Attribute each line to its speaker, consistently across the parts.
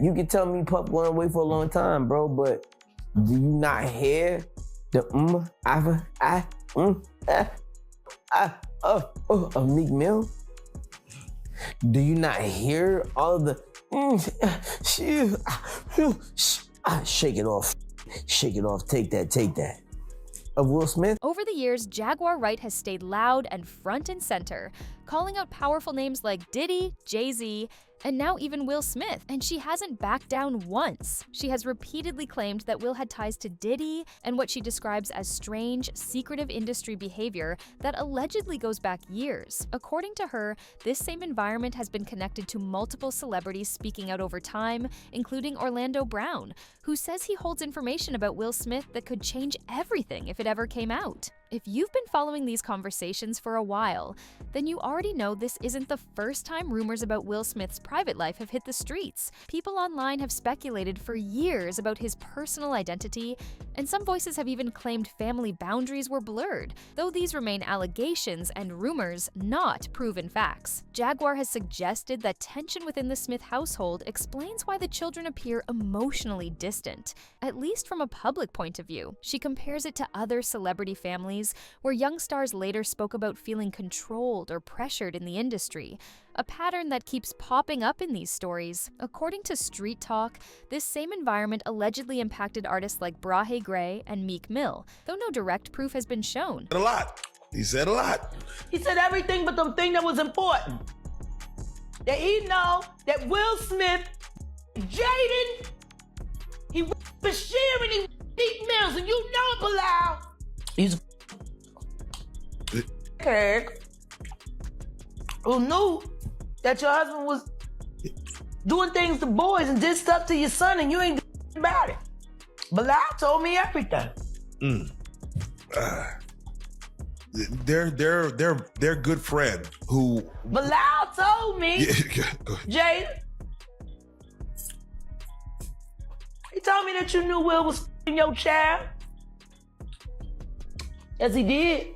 Speaker 1: You can tell me Puff going away for a long time, bro, but do you not hear the of Meek Mill? Do you not hear all of the shake it off, take that of Will Smith?
Speaker 2: Over the years, Jaguar Wright has stayed loud and front and center, calling out powerful names like Diddy, Jay-Z, and now even Will Smith, and she hasn't backed down once. She has repeatedly claimed that Will had ties to Diddy and what she describes as strange, secretive industry behavior that allegedly goes back years. According to her, this same environment has been connected to multiple celebrities speaking out over time, including Orlando Brown, who says he holds information about Will Smith that could change everything if it ever came out. If you've been following these conversations for a while, then you already know this isn't the first time rumors about Will Smith's private life have hit the streets. People online have speculated for years about his personal identity, and some voices have even claimed family boundaries were blurred, though these remain allegations and rumors, not proven facts. Jaguar has suggested that tension within the Smith household explains why the children appear emotionally distant, at least from a public point of view. She compares it to other celebrity families where young stars later spoke about feeling controlled or pressured in the industry, a pattern that keeps popping up in these stories. According to Street Talk, this same environment allegedly impacted artists like Brahe Gray and Meek Mill, though no direct proof has been shown.
Speaker 3: He said a lot.
Speaker 4: He said everything but the thing that was important. That he know that Will Smith, Jaden, he Bashir and he Meek Mills, and you know it, Bilal. He's a who knew that your husband was doing things to boys and did stuff to your son and you ain't doing about it. Bilal told me everything.
Speaker 3: Their good friend who
Speaker 4: Bilal told me, Jada. He told me that you knew Will was f***ing your child. Yes, he did.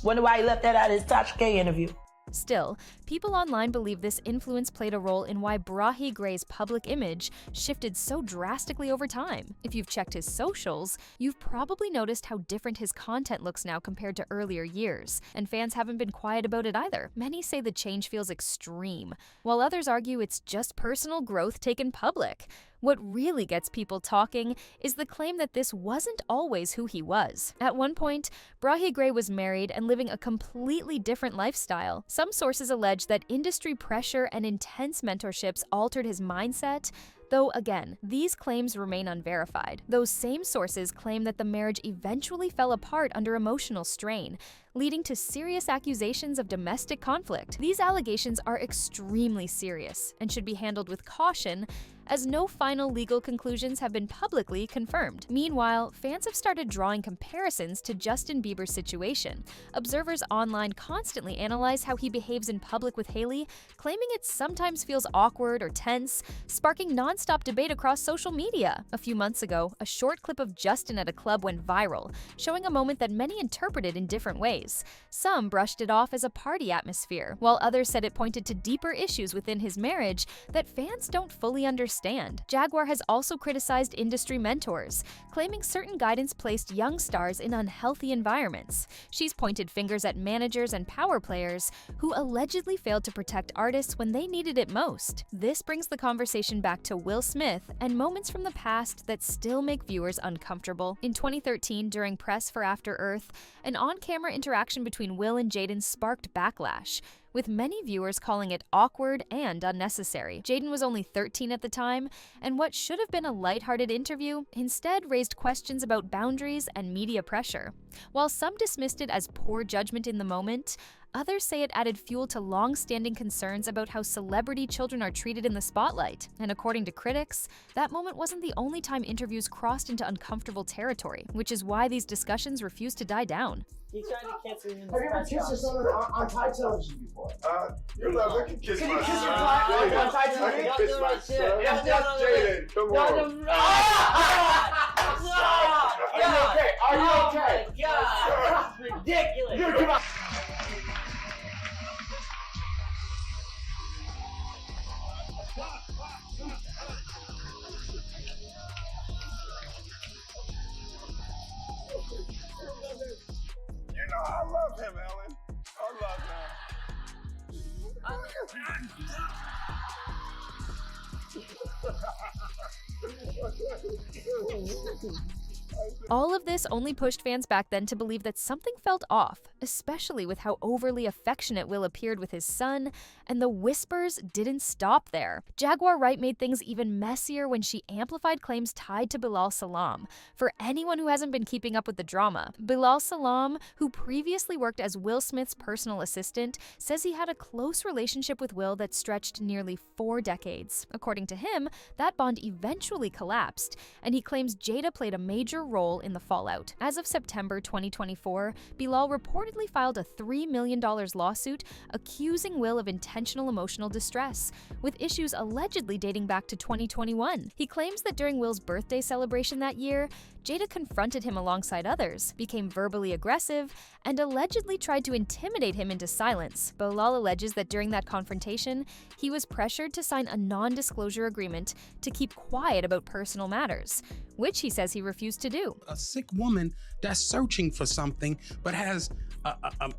Speaker 4: Wonder why he left that out of his Tasha K interview.
Speaker 2: Still, people online believe this influence played a role in why Brahe Gray's public image shifted so drastically over time. If you've checked his socials, you've probably noticed how different his content looks now compared to earlier years, and fans haven't been quiet about it either. Many say the change feels extreme, while others argue it's just personal growth taken public. What really gets people talking is the claim that this wasn't always who he was. At one point, Brahe Gray was married and living a completely different lifestyle. Some sources allege that industry pressure and intense mentorships altered his mindset, though again, these claims remain unverified. Those same sources claim that the marriage eventually fell apart under emotional strain, leading to serious accusations of domestic conflict. These allegations are extremely serious and should be handled with caution, as no final legal conclusions have been publicly confirmed. Meanwhile, fans have started drawing comparisons to Justin Bieber's situation. Observers online constantly analyze how he behaves in public with Hailey, claiming it sometimes feels awkward or tense, sparking non-stop debate across social media. A few months ago, a short clip of Justin at a club went viral, showing a moment that many interpreted in different ways. Some brushed it off as a party atmosphere, while others said it pointed to deeper issues within his marriage that fans don't fully understand. Jaguar has also criticized industry mentors, claiming certain guidance placed young stars in unhealthy environments. She's pointed fingers at managers and power players who allegedly failed to protect artists when they needed it most. This brings the conversation back to Will Smith and moments from the past that still make viewers uncomfortable. In 2013, during press for After Earth, an on-camera interaction between Will and Jaden sparked backlash, with many viewers calling it awkward and unnecessary. Jaden was only 13 at the time, and what should have been a lighthearted interview instead raised questions about boundaries and media pressure. While some dismissed it as poor judgment in the moment, others say it added fuel to long-standing concerns about how celebrity children are treated in the spotlight. And according to critics, that moment wasn't the only time interviews crossed into uncomfortable territory, which is why these discussions refuse to die down.
Speaker 5: He's trying to kiss her in the
Speaker 6: Have you ever kissed your son on Thai television before?
Speaker 3: You're not looking kiss
Speaker 6: Can
Speaker 3: my
Speaker 6: you kiss your
Speaker 3: son.
Speaker 6: Thai on Thai
Speaker 3: I
Speaker 6: television?
Speaker 3: can kiss my son. Yes, Jaden, come on.
Speaker 6: Are you okay? Are you okay?
Speaker 5: God, this is ridiculous.
Speaker 6: You're come on.
Speaker 2: All of this only pushed fans back then to believe that something felt off, especially with how overly affectionate Will appeared with his son, and the whispers didn't stop there. Jaguar Wright made things even messier when she amplified claims tied to Bilal Salam. For anyone who hasn't been keeping up with the drama, Bilal Salam, who previously worked as Will Smith's personal assistant, says he had a close relationship with Will that stretched nearly 4 decades. According to him, that bond eventually collapsed, and he claims Jada played a major role in the fallout. As of September 2024, Bilal reportedly filed a $3 million lawsuit accusing Will of intentional emotional distress, with issues allegedly dating back to 2021. He claims that during Will's birthday celebration that year, Jada confronted him alongside others, became verbally aggressive, and allegedly tried to intimidate him into silence. Bilal alleges that during that confrontation, he was pressured to sign a non-disclosure agreement to keep quiet about personal matters, which he says he refused to do.
Speaker 7: A sick woman that's searching for something, but has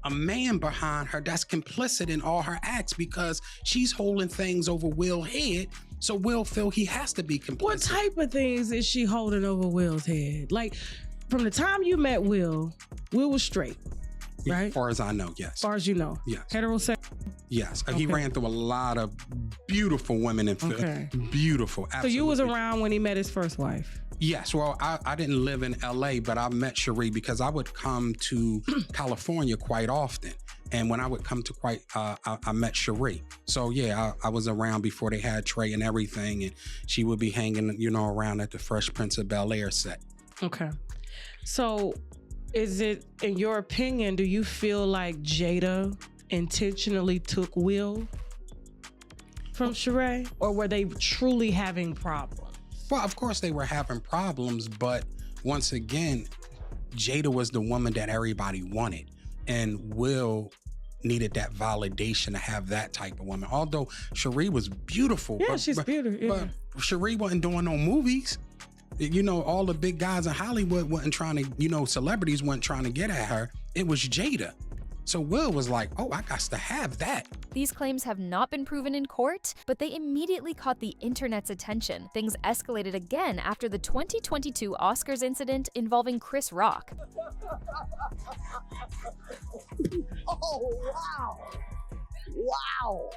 Speaker 7: a man behind her that's complicit in all her acts because she's holding things over Will's head, so Will feel he has to be complicit.
Speaker 8: What type of things is she holding over Will's head? Like, from the time you met Will was straight, right?
Speaker 7: As far as I know, yes.
Speaker 8: As far as you know?
Speaker 7: Yes.
Speaker 8: Heterosexual?
Speaker 7: Yes.
Speaker 8: Okay.
Speaker 7: He ran through a lot of beautiful women and
Speaker 8: Okay.
Speaker 7: beautiful. Absolutely.
Speaker 8: So you was around when he met his first wife?
Speaker 7: Yes, well, I didn't live in LA, but I met Cherie because I would come to California quite often. And when I would come to I met Cherie. So yeah, I was around before they had Trey and everything. And she would be hanging, around at the Fresh Prince of Bel-Air set.
Speaker 8: Okay. So is it, in your opinion, do you feel like Jada intentionally took Will from Sheree? Or were they truly having problems?
Speaker 7: Well, of course they were having problems, but once again, Jada was the woman that everybody wanted. And Will needed that validation to have that type of woman. Although Cherie was beautiful.
Speaker 8: Yeah, she's beautiful. Yeah.
Speaker 7: But Cherie wasn't doing no movies. All the big guys in Hollywood wasn't trying to, celebrities weren't trying to get at her. It was Jada. So Will was like, oh, I got to have that.
Speaker 2: These claims have not been proven in court, but they immediately caught the internet's attention. Things escalated again after the 2022 Oscars incident involving Chris Rock.
Speaker 1: Oh, wow. Wow.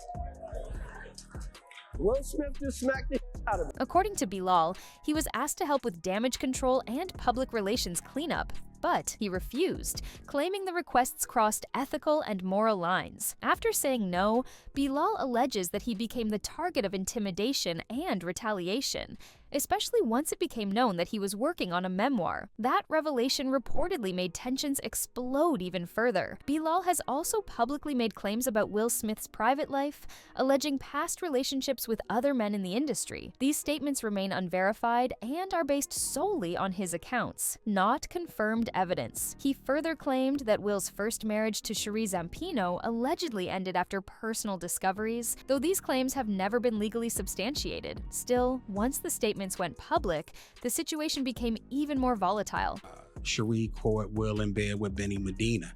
Speaker 1: Will Smith just smacked the out of him.
Speaker 2: According to Bilal, he was asked to help with damage control and public relations cleanup, but he refused, claiming the requests crossed ethical and moral lines. After saying no, Bilal alleges that he became the target of intimidation and retaliation, especially once it became known that he was working on a memoir. That revelation reportedly made tensions explode even further. Bilal has also publicly made claims about Will Smith's private life, alleging past relationships with other men in the industry. These statements remain unverified and are based solely on his accounts, not confirmed evidence. He further claimed that Will's first marriage to Cherie Zampino allegedly ended after personal discoveries, though these claims have never been legally substantiated. Still, once the statements went public, the situation became even more volatile.
Speaker 7: Cherie caught Will in bed with Benny Medina.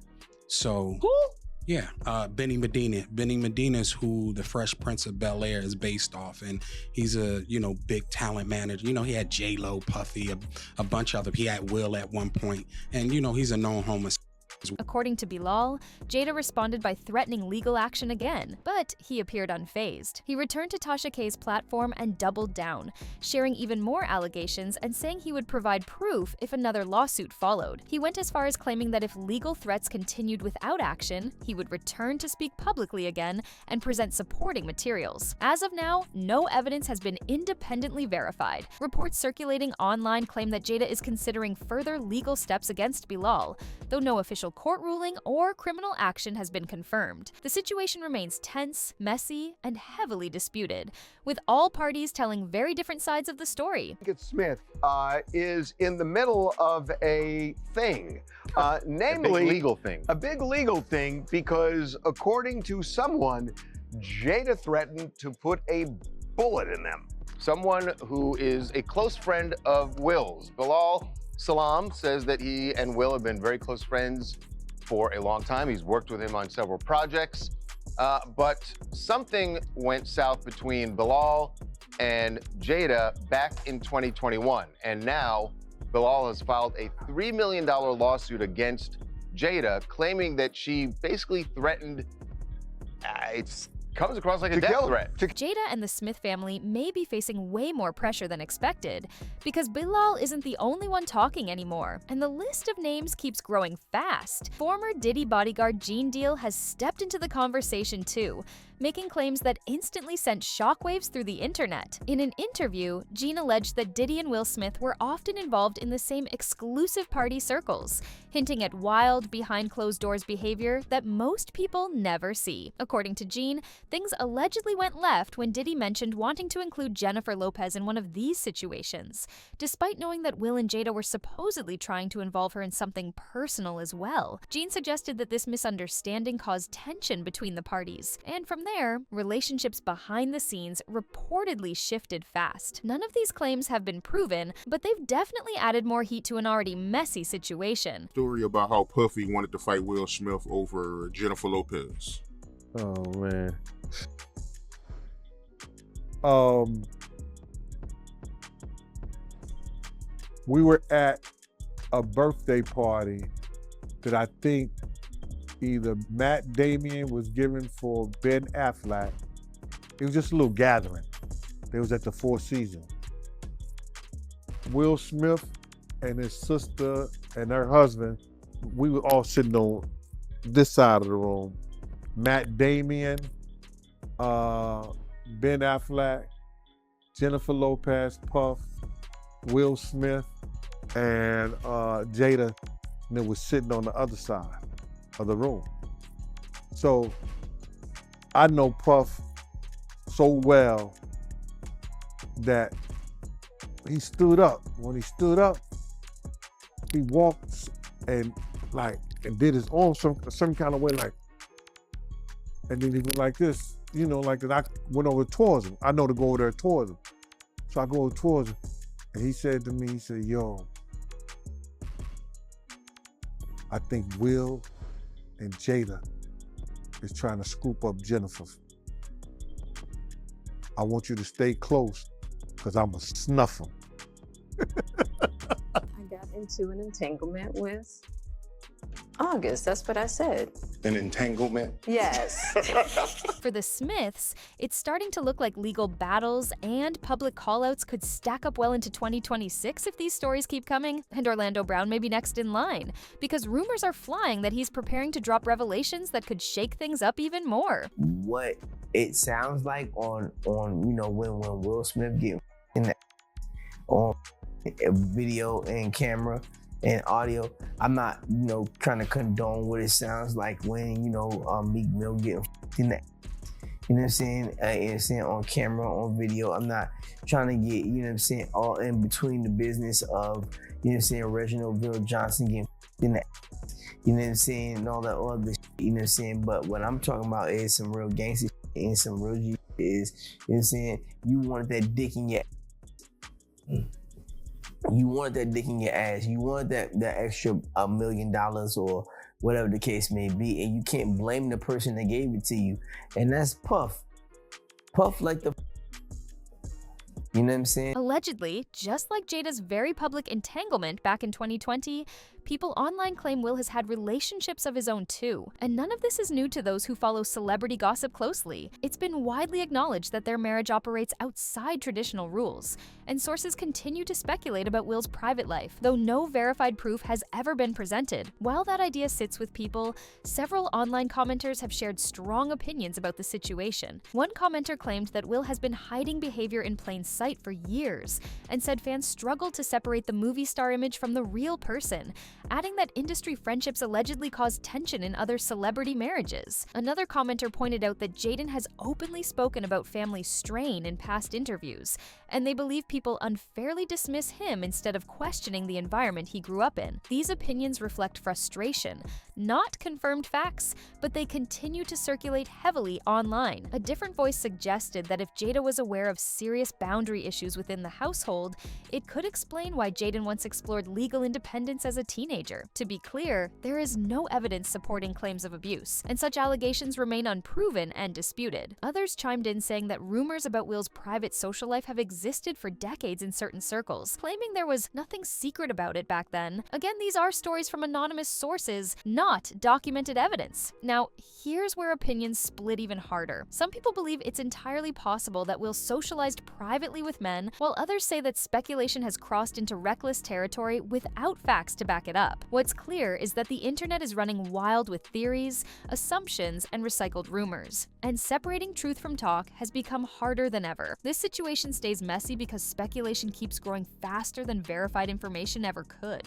Speaker 7: So,
Speaker 8: Who?
Speaker 7: yeah, Benny Medina. Benny Medina is who the Fresh Prince of Bel-Air is based off, and he's a big talent manager. He had J-Lo, Puffy, a bunch of them. He had Will at one point, and he's a known homosexual.
Speaker 2: According to Bilal, Jada responded by threatening legal action again, but he appeared unfazed. He returned to Tasha K's platform and doubled down, sharing even more allegations and saying he would provide proof if another lawsuit followed. He went as far as claiming that if legal threats continued without action, he would return to speak publicly again and present supporting materials. As of now, no evidence has been independently verified. Reports circulating online claim that Jada is considering further legal steps against Bilal, though no official court ruling or criminal action has been confirmed. The situation remains tense, messy, and heavily disputed, with all parties telling very different sides of the story.
Speaker 9: Smith is in the middle of a thing, namely a big legal thing, because according to someone, Jada threatened to put a bullet in them. Someone who is a close friend of Will's, Bilal Salam, says that he and Will have been very close friends for a long time. He's worked with him on several projects, but something went south between Bilal and Jada back in 2021. And now Bilal has filed a $3 million lawsuit against Jada, claiming that she basically threatened, it comes across like a death threat.
Speaker 2: Jada and the Smith family may be facing way more pressure than expected because Bilal isn't the only one talking anymore, and the list of names keeps growing fast. Former Diddy bodyguard Gene Deal has stepped into the conversation too, making claims that instantly sent shockwaves through the internet. In an interview, Gene alleged that Diddy and Will Smith were often involved in the same exclusive party circles, hinting at wild, behind-closed-doors behavior that most people never see. According to Gene, things allegedly went left when Diddy mentioned wanting to include Jennifer Lopez in one of these situations, despite knowing that Will and Jada were supposedly trying to involve her in something personal as well. Gene suggested that this misunderstanding caused tension between the parties, and from there, relationships behind the scenes reportedly shifted fast. None of these claims have been proven, but they've definitely added more heat to an already messy situation.
Speaker 10: Story about how Puffy wanted to fight Will Smith over Jennifer Lopez.
Speaker 11: Oh man. We were at a birthday party that I think either Matt Damien was giving for Ben Affleck. It was just a little gathering. It was at the Four Seasons. Will Smith and his sister and her husband, we were all sitting on this side of the room. Matt Damien, Ben Affleck, Jennifer Lopez, Puff, Will Smith, and Jada, and it was sitting on the other side of the room. So I know Puff so well that he stood up. When he stood up, he walked and did his arm some kind of way, like, and then he went like this, you know, like, and I went over towards him. I know to go over there towards him. So I go over towards him, and he said to me, he said, yo, I think Will and Jada is trying to scoop up Jennifer. I want you to stay close, because I'm going to snuff him.
Speaker 12: I got into an entanglement with August. That's what I said.
Speaker 10: An entanglement?
Speaker 12: Yes.
Speaker 2: For the Smiths, it's starting to look like legal battles and public callouts could stack up well into 2026 if these stories keep coming, and Orlando Brown may be next in line, because rumors are flying that he's preparing to drop revelations that could shake things up even more.
Speaker 1: What it sounds like on you know, when Will Smith get in the on video and camera and audio, I'm not, you know, trying to condone what it sounds like when, you know, Meek Mill get in that, you know what I'm saying, on camera, on video. I'm not trying to get, you know what I'm saying, all in between the business of, you know what I'm saying, Reginald Bill Johnson getting in that, you know what I'm saying, and all that other shit, you know what I'm saying. But what I'm talking about is some real gangster shit and some real G is, you know what I'm saying, you want that dick in your ass. You want that dick in your ass. You want that extra $1 million or whatever the case may be, and you can't blame the person that gave it to you. And that's Puff. Puff like the, you know what I'm saying?
Speaker 2: Allegedly, just like Jada's very public entanglement back in 2020, people online claim Will has had relationships of his own too. And none of this is new to those who follow celebrity gossip closely. It's been widely acknowledged that their marriage operates outside traditional rules, and sources continue to speculate about Will's private life, though no verified proof has ever been presented. While that idea sits with people, several online commenters have shared strong opinions about the situation. One commenter claimed that Will has been hiding behavior in plain sight for years, and said fans struggle to separate the movie star image from the real person, adding that industry friendships allegedly cause tension in other celebrity marriages. Another commenter pointed out that Jaden has openly spoken about family strain in past interviews, and they believe people unfairly dismiss him instead of questioning the environment he grew up in. These opinions reflect frustration, not confirmed facts, but they continue to circulate heavily online. A different voice suggested that if Jada was aware of serious boundary boundary issues within the household, it could explain why Jaden once explored legal independence as a teenager. To be clear, there is no evidence supporting claims of abuse, and such allegations remain unproven and disputed. Others chimed in saying that rumors about Will's private social life have existed for decades in certain circles, claiming there was nothing secret about it back then. Again, these are stories from anonymous sources, not documented evidence. Now, here's where opinions split even harder. Some people believe it's entirely possible that Will socialized privately with men, while others say that speculation has crossed into reckless territory without facts to back it up. What's clear is that the internet is running wild with theories, assumptions, and recycled rumors. And separating truth from talk has become harder than ever. This situation stays messy because speculation keeps growing faster than verified information ever could.